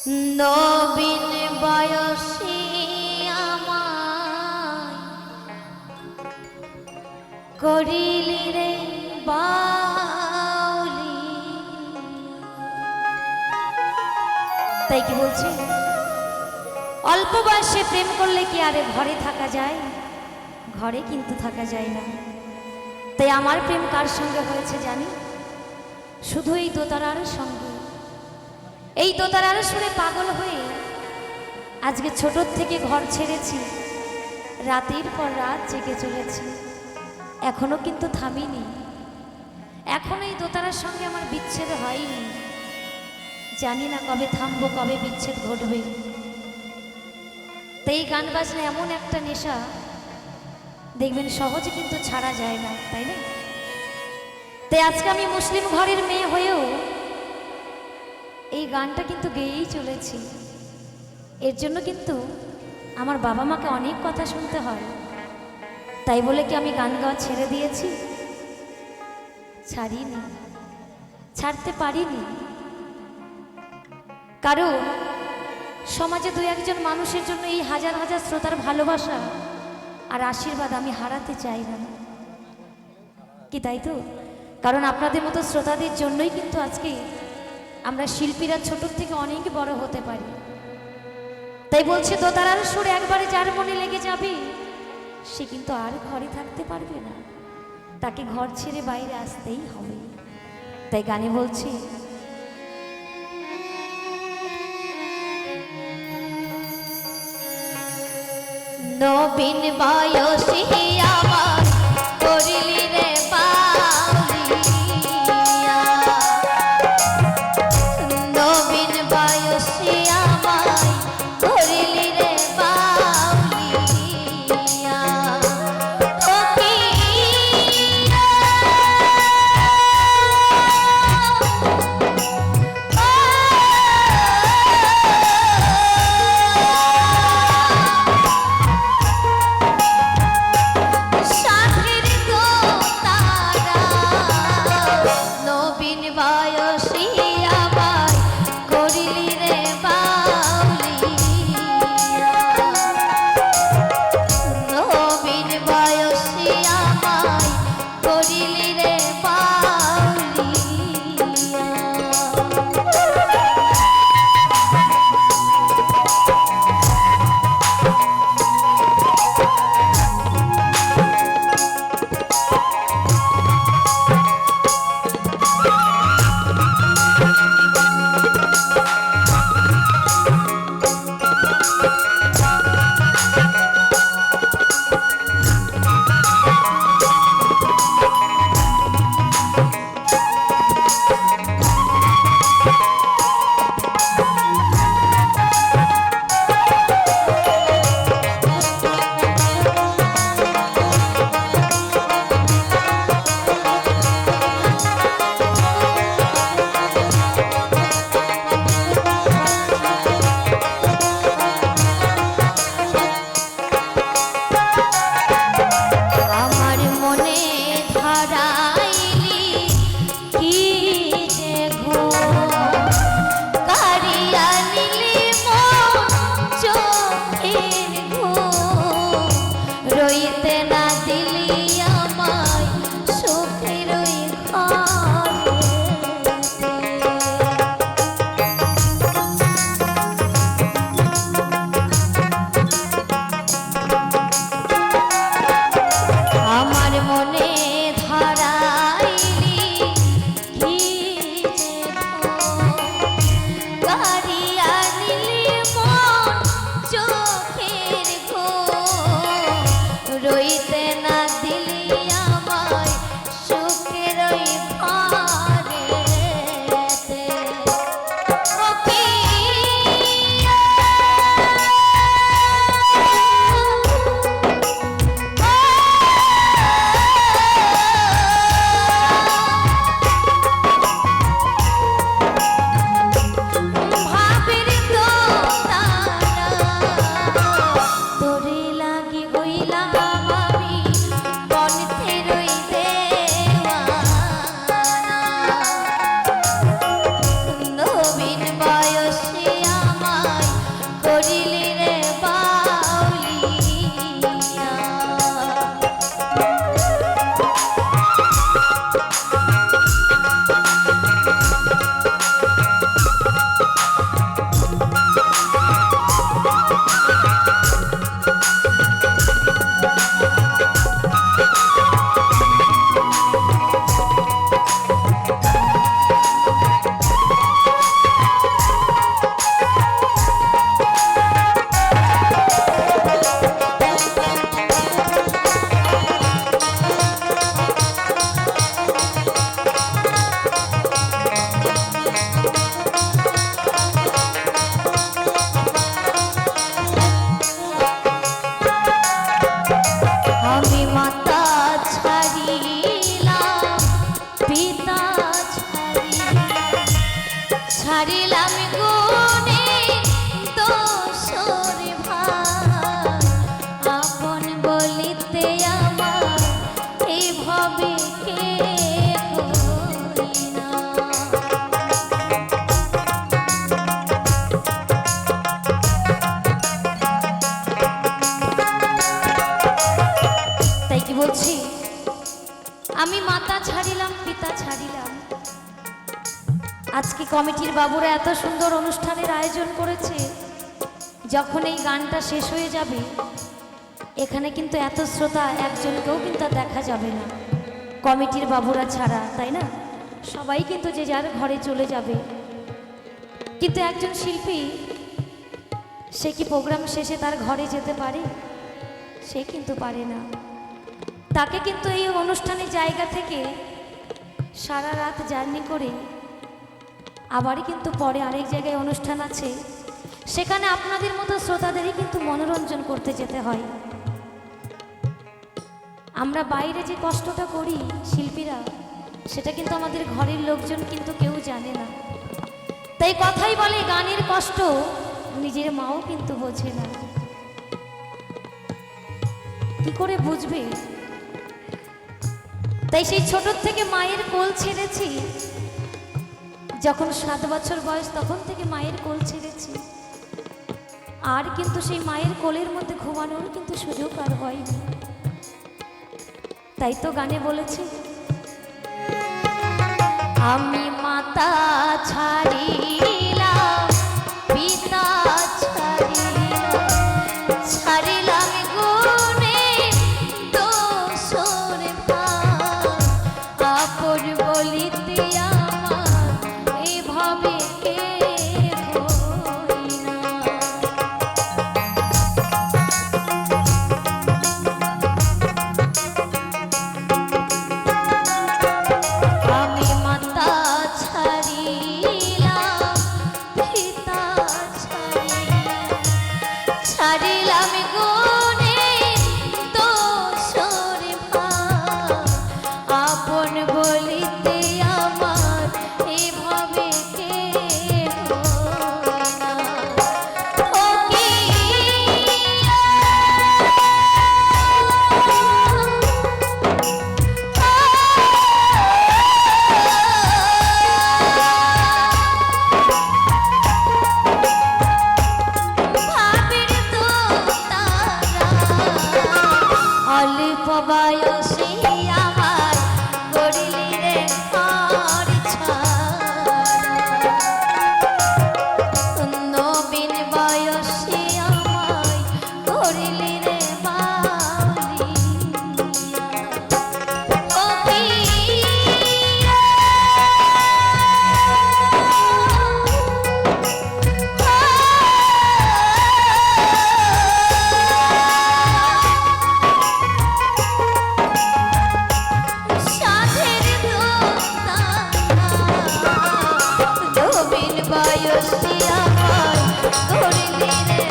নবীন বয়সী আমায় করিলি রে বাউলি। তাই কি বলছি, অল্প বয়সে প্রেম করলে কি আরে ঘরে থাকা যায়? ঘরে কিন্তু থাকা যায় না। তাই আমার প্রেম কার সঙ্গে হয়েছে জানি? শুধু এই দোতারার সঙ্গে। এই দোতারার সুরে পাগল হয়ে আজকে ছোটোর থেকে ঘর ছেড়েছি, রাতের পর রাত জেগে চলেছি, এখনো কিন্তু থামিনি। এখনো এই দোতারার সঙ্গে আমার বিচ্ছেদ হয়নি। জানি না কবে থামবো, কবে বিচ্ছেদ ঘটবে। তাই এই গান বাজনা এমন একটা নেশা, দেখবেন সহজে কিন্তু ছাড়া যায় না, তাই না? তাই আজকে আমি মুসলিম ঘরের মেয়ে হয়েও এই গানটা কিন্তু গেয়েই চলেছি। এর জন্য কিন্তু আমার বাবা মাকে অনেক কথা শুনতে হয়। তাই বলে কি আমি গান গাওয়া ছেড়ে দিয়েছি? ছাড়িনি, ছাড়তে পারিনি। কারণ সমাজে দু একজন মানুষের জন্য এই হাজার হাজার শ্রোতার ভালোবাসা আর আশীর্বাদ আমি হারাতে চাই না, কি তাই তো? কারণ আপনাদের মতো শ্রোতাদের জন্যই কিন্তু আজকে আমরা শিল্পীরা ছোটোর থেকে অনেক বড় হতে পারি। তাই বলছে দোতারার সুর একবারে যার মনে লেগে যাবে সে কিন্তু আর ঘরে থাকতে পারবে না, তাকে ঘর ছেড়ে বাইরে আসতেই হবে। তাই গানে বলছি, নবীন বয়সী আমার করিলি রে বাউলিয়া। নবীন বয়সী আমায় করিলি রে বাউলিয়া। ছাড়িলাম গুণে দোষর ভাই, আপন বলিতে আমার এইভাবে কে হই না। তাই কি বলছি, আমি মাতা ছাড়িলাম পিতা ছাড়িলাম। আজকে কমিটির বাবুরা এত সুন্দর অনুষ্ঠানের আয়োজন করেছে, যখন এই গানটা শেষ হয়ে যাবে এখানে কিন্তু এত শ্রোতা একজনকেও কিন্তু আর দেখা যাবে না কমিটির বাবুরা ছাড়া, তাই না? সবাই কিন্তু যে যার ঘরে চলে যাবে। কিন্তু একজন শিল্পী সে কি প্রোগ্রাম শেষে তার ঘরে যেতে পারে? সে কিন্তু পারে না। তাকে কিন্তু এই অনুষ্ঠানের জায়গা থেকে সারা রাত জার্নি করে আবারই কিন্তু পরে আরেক জায়গায় অনুষ্ঠান আছে, সেখানে আপনাদের মতো শ্রোতাদেরই কিন্তু মনোরঞ্জন করতে যেতে হয়। আমরা বাইরে যে কষ্টটা করি শিল্পীরা, সেটা কিন্তু আমাদের ঘরের লোকজন কিন্তু কেউ জানে না। তাই কথাই বলে গানের কষ্ট নিজের মাও কিন্তু বোঝে না। কি করে বুঝবে? তাই সেই ছোট থেকে মায়ের কোল ছেড়েছি, যখন 7 বছর বয়স তখন থেকে মায়ের কোল ছেড়েছি, আর কিন্তু সেই মায়ের কোলের মধ্যে ঘুমানোর কিন্তু সুযোগ আর হয়নি। তাই তো গানে বলেছি, আমি মাতা ছাড়িলাম পিতা ছাড়িলাম, ছাড়িলাম গুণে দোষর ভাই, আপন বলিতে আমার এভাবে কে হই না। আমি মাতা ছাড়িলাম পিতা ছাড়িলাম, ছাড়িলাম গুণে দোষর ভাই, আপন বলিতে আমার এভাবে কে হই না। ও কি ভাবের দোতারা, অল্প বয়সে আমার করিলি রে ঘর ছাড়া, নবীন বয়সে আমায় করিলি রে বাউলিয়া। ও পিয়া, সাধের দোতারা, নবীন বয়সে আমায় করিলি রে